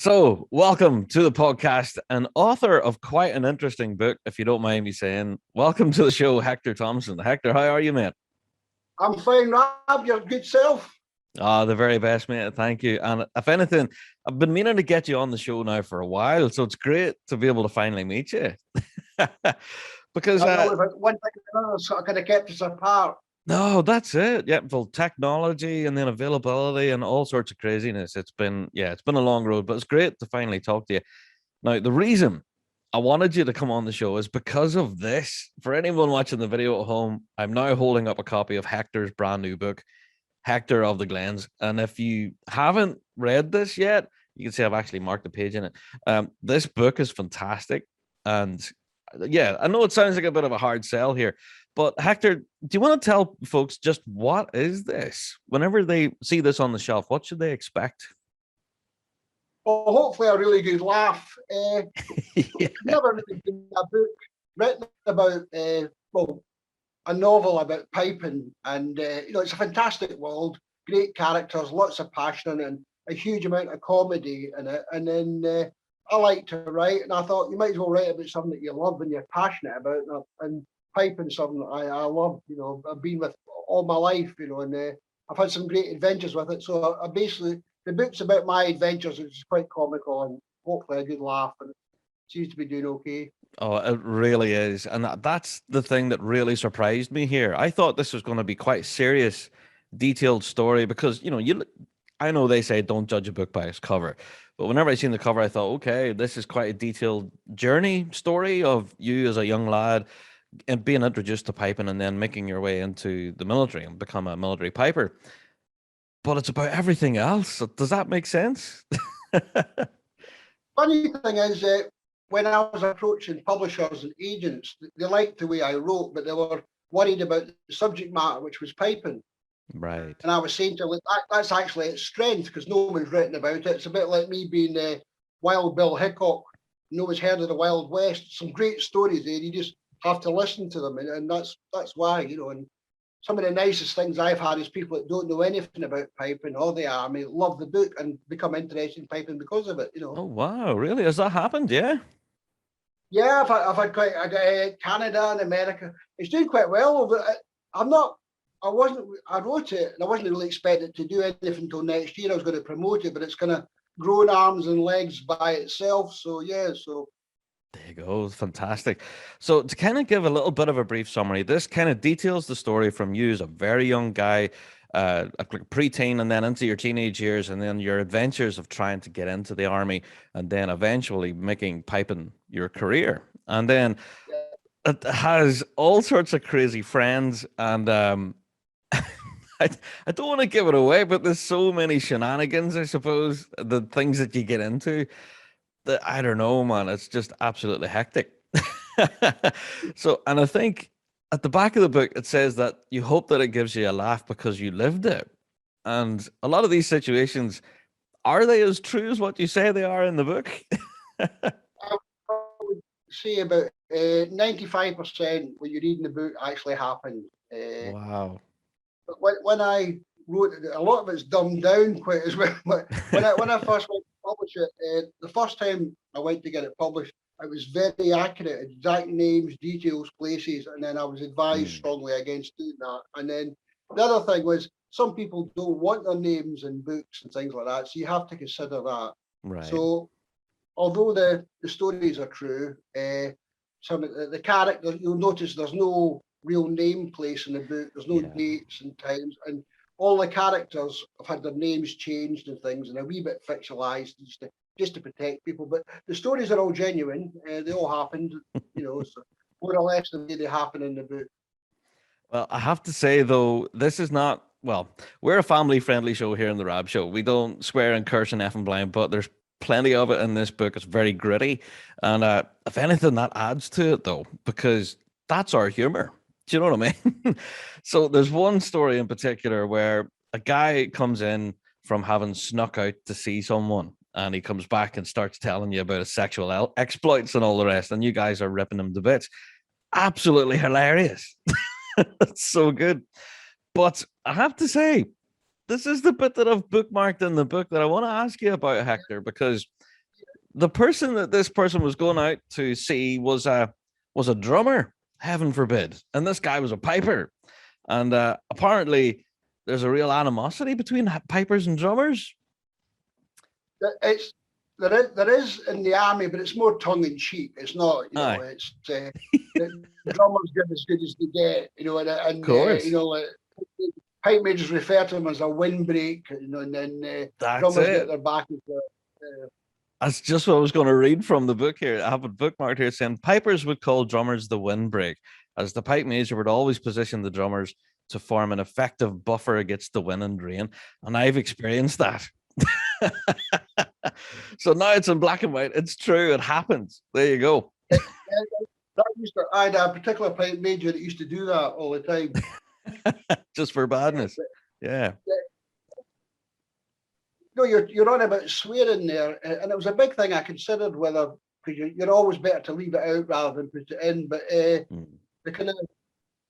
So, welcome to the podcast and author of quite an interesting book, if you don't mind me saying. Welcome to the show, Hector Thompson. Hector, how are you, mate? I'm fine, Rob. Your good self. The very best, mate. Thank you. And if anything, I've been meaning to get you on the show now for a while, so it's great to be able to finally meet you. Because I know one thing or another sort of kind of kept us apart. no, that's it. Yeah, well, technology and then availability and all sorts of craziness. It's been a long road, but it's great to finally talk to you. Now, the reason I wanted you to come on the show is because of this. For anyone watching the video at home, I'm now holding up a copy of Hector's brand new book, Hector of the Glands. And if you haven't read this yet, you can see I've actually marked a page in it. This book is fantastic. And yeah, I know it sounds like a bit of a hard sell here, but Hector, do you want to tell folks just what is this? Whenever they see this on the shelf, what should they expect? Well, hopefully a really good laugh. Yeah. Never really been a book written about, a novel about piping. And, it's a fantastic world, great characters, lots of passion in it, and a huge amount of comedy in it. And then I like to write, and I thought you might as well write about something that you love and you're passionate about. And piping something that I love, I've been with all my life, and I've had some great adventures with it. So I basically, the book's about my adventures, which is quite comical and hopefully a good laugh, and it seems to be doing okay. Oh, it really is. And that's the thing that really surprised me here. I thought this was going to be quite serious, detailed story because, I know they say don't judge a book by its cover. But whenever I seen the cover, I thought, okay, this is quite a detailed journey story of you as a young lad and being introduced to piping and then making your way into the military and become a military piper. But it's about everything else. Does that make sense? Funny thing is that when I was approaching publishers and agents, they liked the way I wrote, but they were worried about the subject matter, which was piping. Right. And I was saying to them, that's actually its strength because no one's written about it. It's a bit like me being Wild Bill Hickok. No one's heard of the Wild West. Some great stories there. You just have to listen to them, and that's why, And some of the nicest things I've had is people that don't know anything about piping or the army love the book and become interested in piping because of it. Oh, wow. Really? Has that happened? Yeah. Yeah, I've had quite Canada and America. It's doing quite well. I'm not. I wasn't. I wrote it, and I wasn't really expecting to do anything until next year. I was going to promote it, but it's kind of grown arms and legs by itself. So yeah. So There you go. Fantastic. So to kind of give a little bit of a brief summary, this kind of details the story from you as a very young guy, a preteen, and then into your teenage years, and then your adventures of trying to get into the army, and then eventually making piping your career. And then yeah. it has all sorts of crazy friends, and I don't want to give it away, but there's so many shenanigans, I suppose, the things that you get into that I don't know, man. It's just absolutely hectic. So, and I think at the back of the book, it says that you hope that it gives you a laugh because you lived it. And a lot of these situations, are they as true as what you say they are in the book? I would say about 95% when you read in the book actually happened. Wow. But when I wrote it, a lot of it's dumbed down quite as well. But when I first went to publish it, the first time I went to get it published, it was very accurate, exact names, details, places, and then I was advised Mm, strongly against doing that. And then the other thing was some people don't want their names in books and things like that, so you have to consider that. right. So although the stories are true, some of the characters, you'll notice there's no real name place in the book. There's no Yeah. dates and times, and all the characters have had their names changed and things, and a wee bit fictionalized just to protect people. But the stories are all genuine. They all happened, so more or less the way they happen in the book. Well, I have to say though, this is not well. We're a family-friendly show here in the Rab Show. We don't swear and curse and F and blind, but there's plenty of it in this book. It's very gritty, and if anything, that adds to it though, because that's our humor. Do you know what I mean? So there's one story in particular where a guy comes in from having snuck out to see someone, and he comes back and starts telling you about his sexual exploits and all the rest, and you guys are ripping him to bits. Absolutely hilarious. That's so good. But I have to say, this is the bit that I've bookmarked in the book that I want to ask you about, Hector, because the person that this person was going out to see was a drummer, heaven forbid, and this guy was a piper, and apparently there's a real animosity between pipers and drummers. It's there is in the army, but it's more tongue in cheek. It's not, Aye, it's the drummers get as good as they get, of and course. like, pipe majors refer to them as a windbreak, and then That's drummers get it. their back as That's just what I was going to read from the book here. I have it bookmarked here saying pipers would call drummers the windbreak, as the pipe major would always position the drummers to form an effective buffer against the wind and rain. And I've experienced that. So now it's in black and white. It's true. It happens. There you go. I had a particular pipe major that used to do that all the time. Just for badness. Yeah. No, you're on about swearing there, and it was a big thing I considered whether, because you're always better to leave it out rather than put it in. But the kind of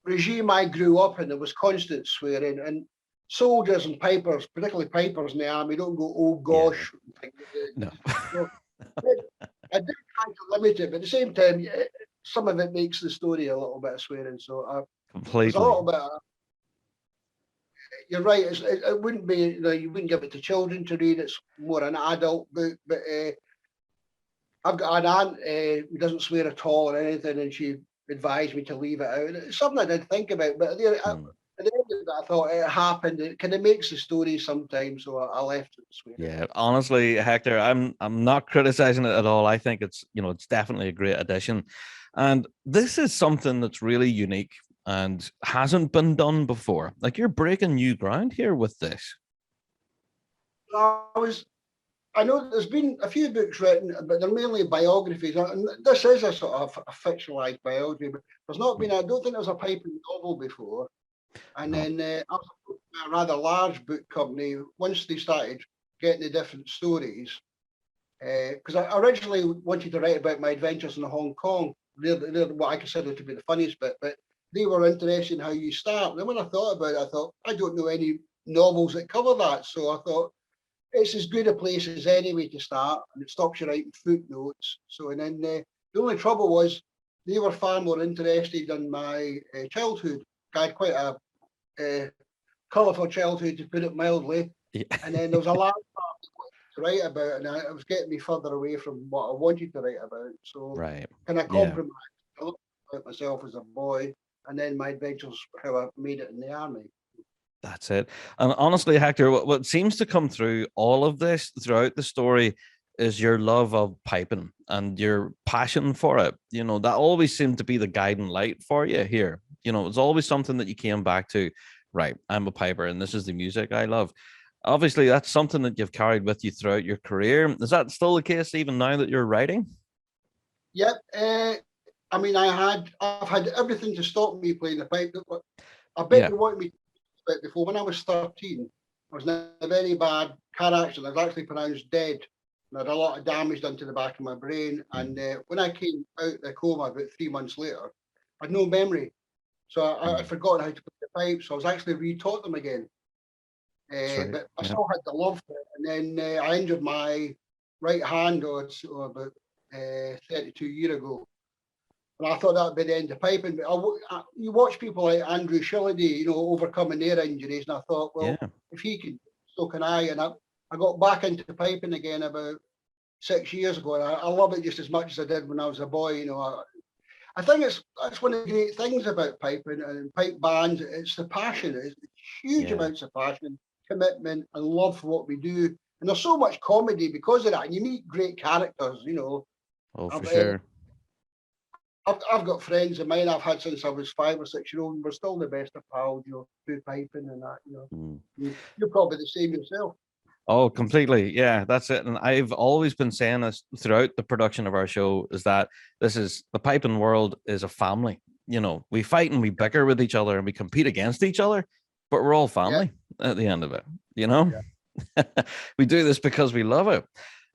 regime I grew up in, there was constant swearing, and soldiers and pipers, particularly pipers in the army, don't go, oh gosh. Yeah. No. So, I did try to limit it, but at the same time, some of it makes the story a little bit of swearing. So Completely. there's a little bit of, you're right. It wouldn't be, you wouldn't give it to children to read. It's more an adult book. But I've got an aunt who doesn't swear at all or anything, and she advised me to leave it out. And it's something I did think about, but at the end of it, I thought it happened. It kind of makes the story sometimes, so I left it swear. Yeah, honestly, Hector, I'm not criticizing it at all. I think it's it's definitely a great addition, and this is something that's really unique and hasn't been done before. Like you're breaking new ground here with this. I know there's been a few books written, but they're mainly biographies. And this is a sort of a fictionalized biography, but there's not been. I don't think there's a piping novel before. And then a rather large book company, once they started getting the different stories, because I originally wanted to write about my adventures in Hong Kong. They're what I consider to be the funniest bit, but they were interested in how you start. And then when I thought about it, I thought, I don't know any novels that cover that. So I thought, it's as good a place as any way to start, and it stops you writing footnotes. So, and then the only trouble was they were far more interested in my childhood. I had quite a colourful childhood, to put it mildly. Yeah. And then there was a large part to write about, and it was getting me further away from what I wanted to write about. So, kind of compromised. I looked at myself as a boy, and then my adventures, how I made it in the army. That's it. And honestly, Hector, what seems to come through all of this throughout the story is your love of piping and your passion for it. That always seemed to be the guiding light for you here. It's always something that you came back to. Right, I'm a piper, and this is the music I love. Obviously, that's something that you've carried with you throughout your career. Is that still the case even now that you're writing? Yep. I mean, I've had everything to stop me playing the pipe. I bet you wanted me to but before, when I was 13, I was in a very bad car accident. I was actually pronounced dead. And I had a lot of damage done to the back of my brain. And when I came out of the coma about 3 months later, I had no memory. So I'd forgotten how to play the pipe. So I was actually re-taught them again. But I still had the love for it. And then I injured my right hand about 32 years ago. And I thought that would be the end of piping. But you watch people like Andrew Shilledy, overcoming their injuries. And I thought, well, if he can, so can I. And I got back into piping again about 6 years ago. And I love it just as much as I did when I was a boy. I think that's one of the great things about piping and pipe bands. It's the passion. It's huge amounts of passion, commitment, and love for what we do. And there's so much comedy because of that. And you meet great characters, Oh, for sure. I've got friends of mine I've had since I was 5 or 6 years old, and we're still the best of pals, through piping and that, You're probably the same yourself. Oh, completely. Yeah, that's it. And I've always been saying this throughout the production of our show is that the piping world is a family. We fight and we bicker with each other and we compete against each other, but we're all family at the end of it, We do this because we love it.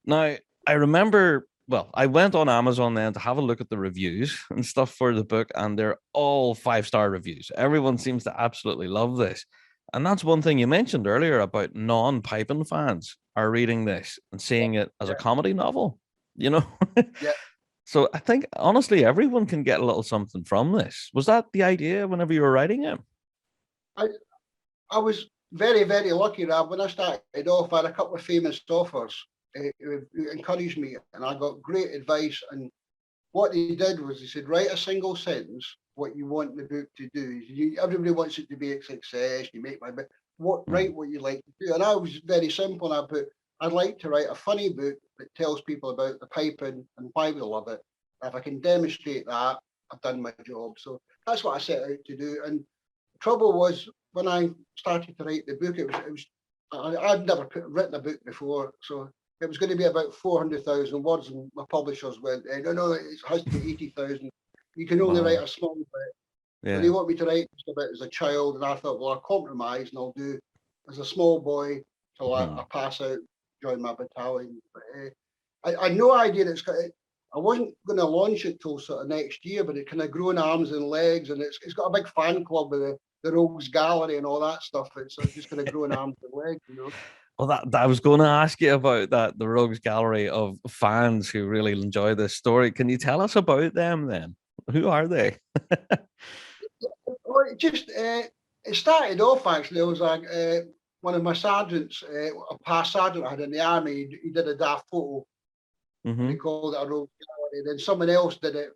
Now, I remember, I went on Amazon then to have a look at the reviews and stuff for the book, and they're all 5-star reviews. Everyone seems to absolutely love this. And that's one thing you mentioned earlier about non-piping fans are reading this and seeing it as a comedy novel. you know? Yeah. So I think honestly, everyone can get a little something from this. Was that the idea whenever you were writing it? I I was very, very lucky that when I started off, I had a couple of famous authors who encouraged me, and I got great advice. And what they did was they said, write a single sentence what you want the book to do. Everybody wants it to be a success. You make my book. Mm, Write what you like to do. And I was very simple. And I put, I'd like to write a funny book that tells people about the piping and why we love it. If I can demonstrate that, I've done my job. So that's what I set out to do. And the trouble was when I started to write the book, I'd never written a book before, so it was going to be about 400,000 words, and my publishers went, no, no, it has to be 80,000. You can only write wow. a small bit. So they Yeah. want me to write just a bit as a child, and I thought, well, I'll compromise and I'll do as a small boy till I Mhm. pass out, join my battalion. But I had no idea I wasn't going to launch it till sort of next year, but it kind of grown arms and legs, and it's got a big fan club with the Rogues Gallery and all that stuff. It's just kind of growing arms and legs, you know. Well, that I was going to ask you about that, the Rogues Gallery of fans who really enjoy this story. Can you tell us about them then? Who are they? Well, it started off actually. It was like one of my sergeants, a past sergeant I had in the army. He did a daft photo, and he Hmm. called it a road gallery. Then someone else did it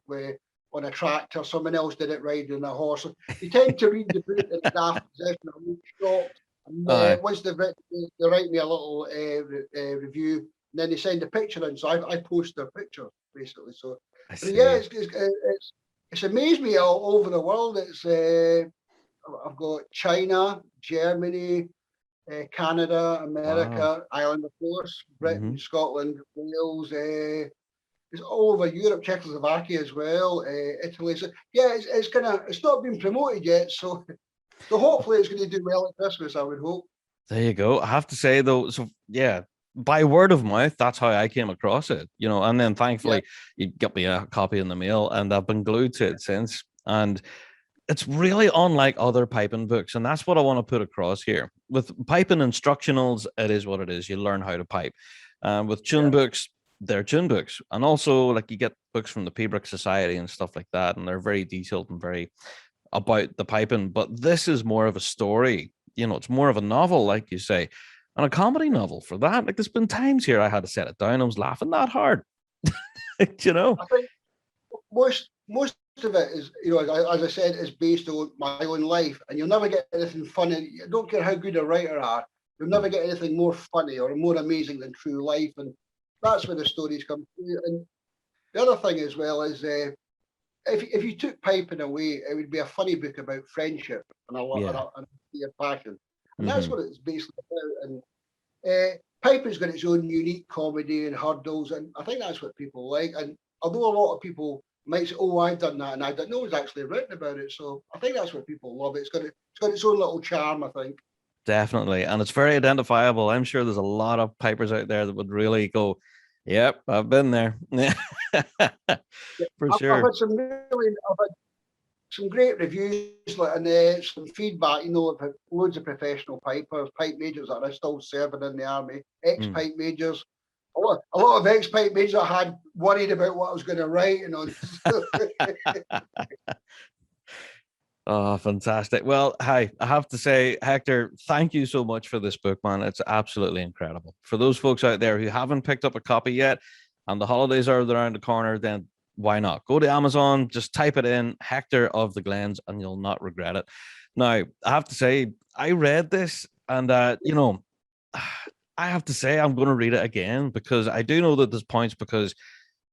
on a tractor. Someone else did it riding a horse. So they tend to read the book in a daft position. I'm shocked. And Aye, once they write me a little review, and then they send a picture in. So I post their pictures basically. So, I but yeah, see. it's amazed me all over the world. I've got China, Germany, Canada, Wow. America, Ireland, of course, Britain, Hmm. Scotland, Wales. It's all over Europe, Czechoslovakia as well, Italy. So yeah, it's not been promoted yet. So so hopefully it's going to do well at Christmas. I would hope. There you go. I have to say though, so yeah, by word of mouth, that's how I came across it, and then Yeah, thankfully you got me a copy in the mail and I've been glued to it since. And it's really unlike other piping books, and that's what I want to put across here. With piping instructionals, it is what it is. You learn how to pipe. With tune yeah, books, they're tune books, and also like you get books from the Pembroke Society and stuff like that, and they're very detailed and very about the piping. But this is more of a story. It's more of a novel, like you say, and a comedy novel for that. Like there's been times here I had to set it down. I was laughing that hard, you know. I think most of it is, as I said, is based on my own life, and you'll never get anything funny. I don't care how good a writer are, you'll never get anything more funny or more amazing than true life, and that's where the stories come through. And the other thing as well is, if you took piping away, it would be a funny book about friendship and a lot Yeah. and a passion, and that's Hmm. what it's basically about. And piping's got its own unique comedy and hurdles, and I think that's what people like. And although a lot of people might say, "Oh, I've done that," and I don't know, it's actually written about it, so I think that's what people love. It's got its own little charm, I think. Definitely. And it's very identifiable. I'm sure there's a lot of pipers out there that would really go, yep, I've been there. Yeah, For I've sure. had I've had some great reviews and some feedback. I've had loads of professional pipers, pipe majors that are still serving in the army, Mm. ex-pipe majors. A lot of ex-pipe majors I had worried about what I was going to write, Oh, fantastic. Well, hi, I have to say, Hector, thank you so much for this book, man. It's absolutely incredible. For those folks out there who haven't picked up a copy yet and the holidays are around the corner, then why not? Go to Amazon, just type it in, Hector of the Glands, and you'll not regret it. Now, I have to say, I read this and, I have to say, I'm going to read it again because I do know that there's points because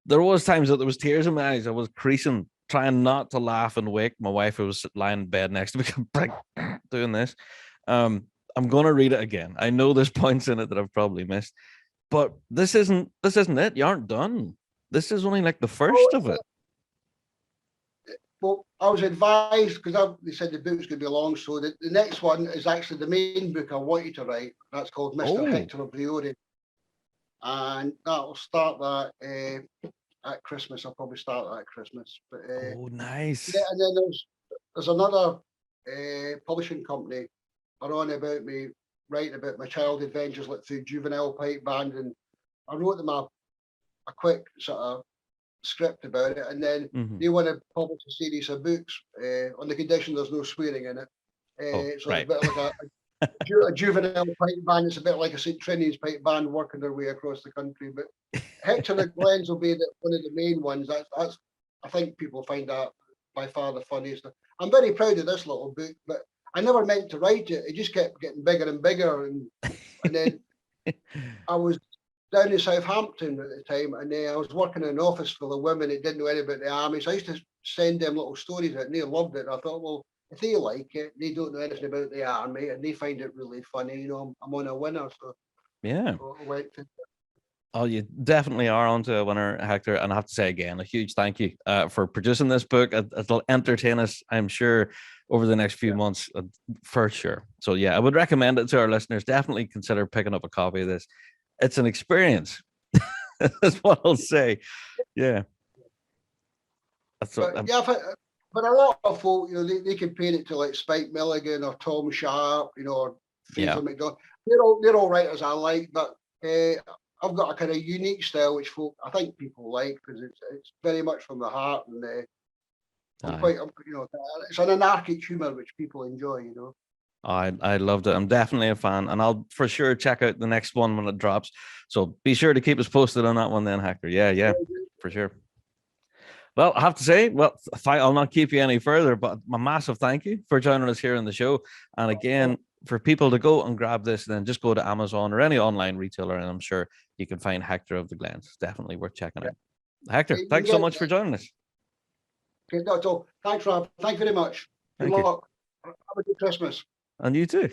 there was times that there was tears in my eyes. I was creasing, trying not to laugh and wake my wife who was lying in bed next to me, doing this. Um, I'm gonna read it again. I know there's points in it that I've probably missed, but this isn't it. You aren't done. This is only like the first of it. well, I was advised because they said the book's going to be long, so the next one is actually the main book I wanted to write. That's called Mr. Oh, Hector of and that'll start that at Christmas. I'll probably start that at Christmas. But oh, yeah, nice. and then there's another publishing company are on about me writing about my child adventures like through Juvenile pipe band, and I wrote them a a quick sort of script about it, and then they want to publish a series of books on the condition there's no swearing in it. So it's a bit like a juvenile pipe band. It's a bit like a St. Trinity's pipe band working their way across the country. But Hector and Glands will be one of the main ones. That's I think people find that by far the funniest. I'm very proud of this little book, but I never meant to write it. It just kept getting bigger and bigger, and then I was down in Southampton at the time, and I was working in an office full of women that didn't know anything about the army. So I used to send them little stories out, and they loved it. And I thought, well, if they like it, they don't know anything about the army, and they find it really funny. You know, I'm on a winner. So yeah. So I went to. Oh, you definitely are onto a winner, Hector. And I have to say again, a huge thank you for producing this book. It'll entertain us, I'm sure, over the next few months, for sure. So yeah, I would recommend it to our listeners. Definitely consider picking up a copy of this. It's an experience. That's what I'll say. Yeah. But a lot of folk, you know, they compare it to like Spike Milligan or Tom Sharp, you know, or Fraser McDonald. They're all writers I like, but I've got a kind of unique style which folk I think people like because it's very much from the heart, and you know, it's an anarchic humor which people enjoy, you know. I loved it. I'm definitely a fan, and I'll for sure check out the next one when it drops. So be sure to keep us posted on that one then, Hector. Yeah, for sure. Well, I have to say, I'll not keep you any further, but a massive thank you for joining us here on the show. And again, for people to go and grab this, then just go to Amazon or any online retailer, and I'm sure you can find Hector of the Glands. It's definitely worth checking out. Hector, thanks so much for joining us. Okay, that's all. Thanks, Rob. Thank you very much. Good luck. Have a good Christmas. And you too.